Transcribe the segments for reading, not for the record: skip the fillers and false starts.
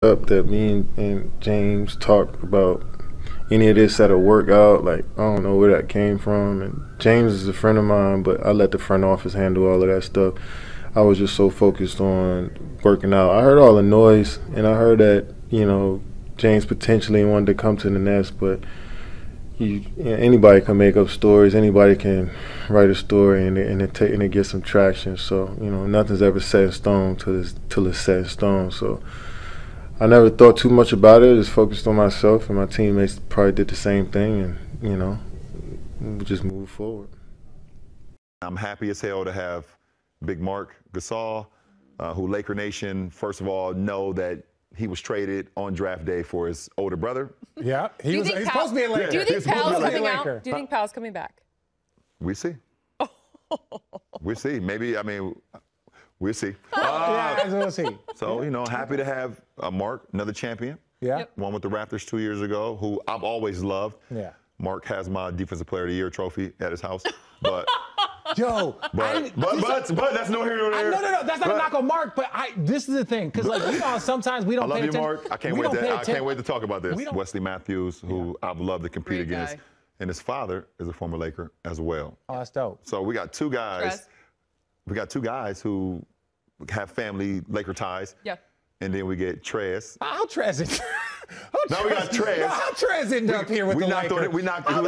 up that me and James talked about any of this at a workout. Like, I don't know where that came from. And James is a friend of mine, but I let the front office handle all of that stuff. I was just so focused on working out. I heard all the noise, and I heard that, James potentially wanted to come to the Nets, but anybody can make up stories. Anybody can write a story, and it gets some traction. So, nothing's ever set in stone till it's set in stone. So I never thought too much about it. I just focused on myself, and my teammates probably did the same thing, and, we just moved forward. I'm happy as hell to have Big Mark Gasol, who Laker Nation, first of all, know that he was traded on draft day for his older brother. Yeah, he's supposed to be a Laker. Do you think Powell's coming out? Do you think Powell's coming back? We see. We see. Maybe, we'll see. Yeah, we'll see. So, happy to have Mark, another champion. Yeah. Yep. Won with the Raptors 2 years ago, who I've always loved. Yeah. Mark has my Defensive Player of the Year trophy at his house. But Yo, but that's no here nor there. No, that's not a knock on Mark, but this is the thing, because sometimes we don't I love pay you, attention. Mark. I can't wait to talk about this. Wesley Matthews, who I've loved to compete Great against, guy. and his father is a former Laker as well. Oh, that's dope. So we got two guys. Trez. We got two guys who have family Laker ties. Yeah. And then we get Trez. How Trez it? Now we got Trez. How Trez ended up here with the Lakers? We knocked So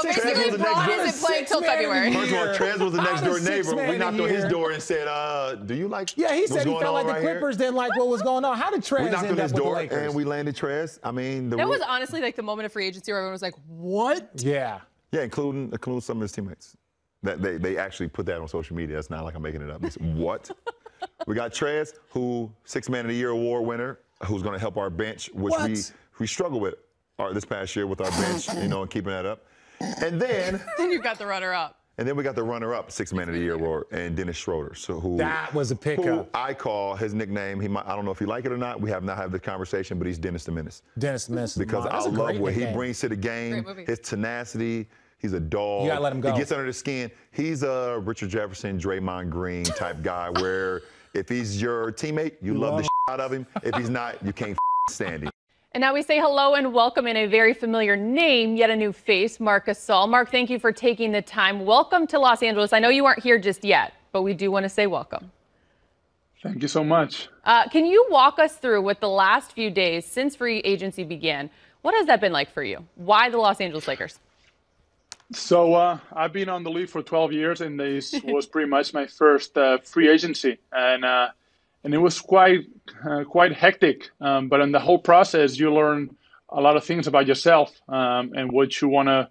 basically, Braun isn't playing till February. First of all, Trez was the next door neighbor. We knocked on his year. door and said, do you like Yeah, he said he felt like the right Clippers didn't like what was going on. How did Trez We knocked end on up his with the door Lakers? and we landed Trez. That was honestly like the moment of free agency where everyone was like, what? Yeah. Yeah, including some of his teammates. That they actually put that on social media. It's not like I'm making it up. They said, what? We got Trez, who Sixth Man of the Year award winner, who's going to help our bench, which we struggle with this past year with our bench, and keeping that up. And then Then you got the runner-up. And then we got the runner-up Sixth Man of the Year award, and Dennis Schroeder. So that was a pickup. Who I call his nickname. I don't know if you like it or not. We have not had the conversation, but he's Dennis the Menace. Dennis the Menace. Because I love what he brings to the game. Great movie. His tenacity. He's a dog. You gotta let him go. He gets under the skin. He's a Richard Jefferson, Draymond Green type guy where if he's your teammate, you love the out of him. If he's not, you can't stand him. And now we say hello and welcome in a very familiar name, yet a new face, Marc Gasol. Mark, thank you for taking the time. Welcome to Los Angeles. I know you aren't here just yet, but we do want to say welcome. Thank you so much. Can you walk us through what the last few days since free agency began, what has that been like for you? Why the Los Angeles Lakers? So I've been on the league for 12 years, and this was pretty much my first free agency, and it was quite hectic. But in the whole process, you learn a lot of things about yourself and what you want to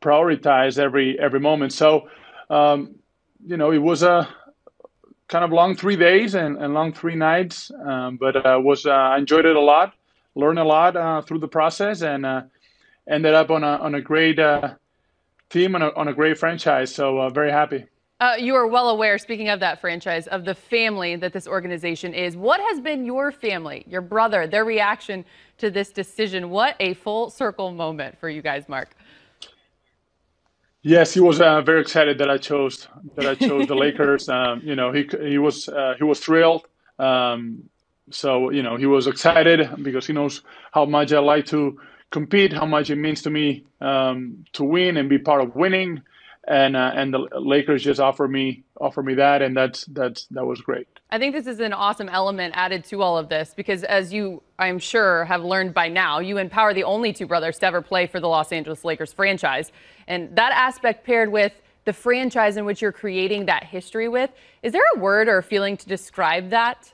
prioritize every moment. So it was a kind of long 3 days and long 3 nights, but I enjoyed it a lot, learned a lot through the process, and ended up on a great team and on a great franchise. So very happy. You are well aware, speaking of that franchise, of the family that this organization is. What has been your family, your brother, their reaction to this decision? What a full circle moment for you guys, Mark. Yes, he was very excited that I chose the Lakers. He was thrilled. So he was excited because he knows how much I like to compete, how much it means to me to win and be part of winning. And the Lakers just offered me that, and that was great. I think this is an awesome element added to all of this because, as you, I'm sure, have learned by now, you empower the only two brothers to ever play for the Los Angeles Lakers franchise. And that aspect paired with the franchise in which you're creating that history with, is there a word or a feeling to describe that?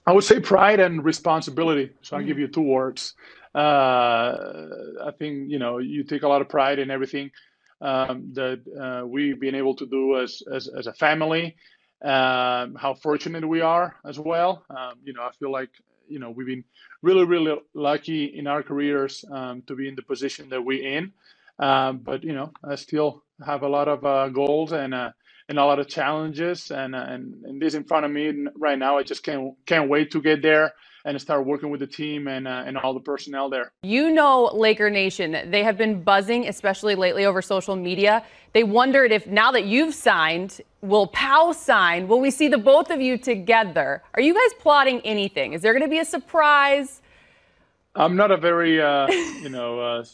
I would say pride and responsibility. So I'll give you 2 words. I think, you take a lot of pride in everything that we've been able to do as a family, how fortunate we are as well. I feel like, we've been really, really lucky in our careers to be in the position that we're in. But, I still have a lot of goals and a lot of challenges and this in front of me right now. I just can't wait to get there and start working with the team and all the personnel there. You know, Laker Nation, they have been buzzing, especially lately over social media. They wondered if now that you've signed, will Pau sign? Will we see the both of you together? Are you guys plotting anything? Is there going to be a surprise? I'm not a very,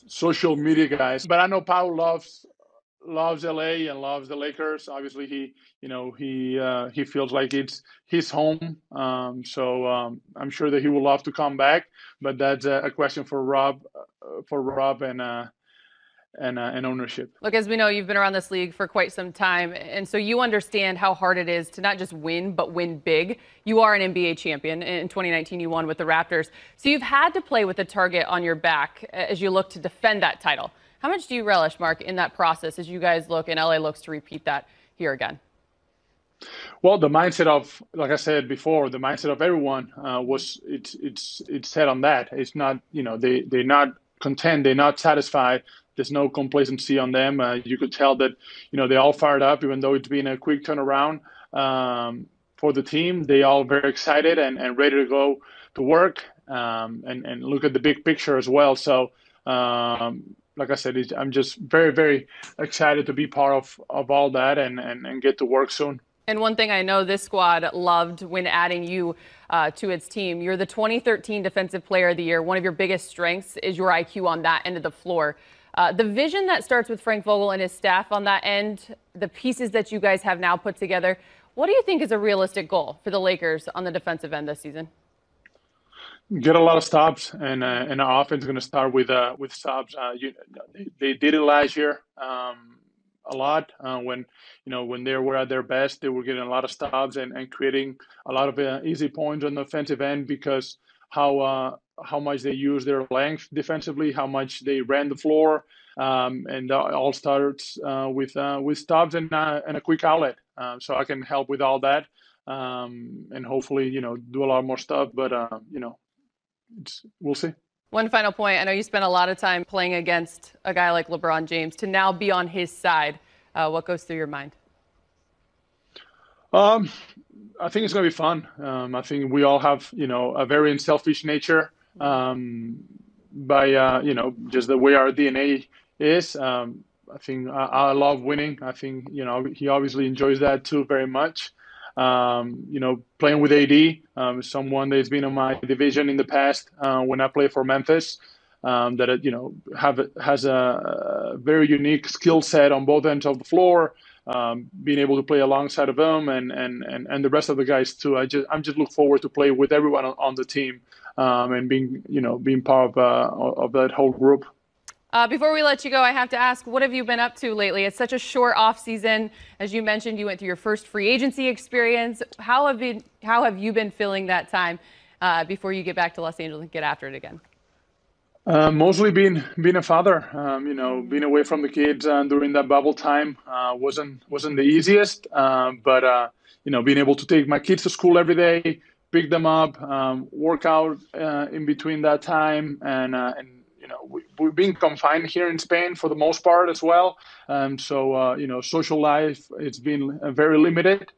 social media guy, but I know Pau loves LA and loves the Lakers. Obviously, he feels like it's his home. I'm sure that he will love to come back, but that's a question for Rob, and ownership. Look, as we know, you've been around this league for quite some time, and so you understand how hard it is to not just win, but win big. You are an NBA champion. In 2019, you won with the Raptors. So you've had to play with a target on your back as you look to defend that title. How much do you relish, Mark, in that process as you guys look and LA looks to repeat that here again? Well, the mindset of, like I said before, the mindset of everyone it's set on that. It's not, they're not content, they're not satisfied. There's no complacency on them. You could tell that, they're all fired up, even though it's been a quick turnaround for the team. They all very excited and ready to go to work and look at the big picture as well. So, like I said, I'm just very, very excited to be part of all that and get to work soon. And one thing I know this squad loved when adding you to its team, you're the 2013 Defensive Player of the Year. One of your biggest strengths is your IQ on that end of the floor. The vision that starts with Frank Vogel and his staff on that end, the pieces that you guys have now put together, what do you think is a realistic goal for the Lakers on the defensive end this season? Get a lot of stops, and our offense is going to start with stops. They did it last year a lot when they were at their best. They were getting a lot of stops and creating a lot of easy points on the offensive end because how much they use their length defensively, how much they ran the floor, and all starts with stops and a quick outlet. So I can help with all that, and hopefully do a lot more stuff. But we'll see. One final point. I know you spent a lot of time playing against a guy like LeBron James. To now be on his side, what goes through your mind? I think it's going to be fun. I think we all have, a very selfish nature by, just the way our DNA is. I think I love winning. I think, he obviously enjoys that too very much. Playing with AD, someone that's been in my division in the past when I played for Memphis, that has a very unique skill set on both ends of the floor. Being able to play alongside of him and the rest of the guys too. I'm just look forward to play with everyone on the team and being part of that whole group. Before we let you go, I have to ask, what have you been up to lately? It's such a short off season. As you mentioned, you went through your first free agency experience. How have you been filling that time before you get back to Los Angeles and get after it again? Mostly being a father. Being away from the kids during that bubble time wasn't the easiest. But being able to take my kids to school every day, pick them up, work out in between that time, and we've been confined here in Spain for the most part as well. So social life, it's been very limited.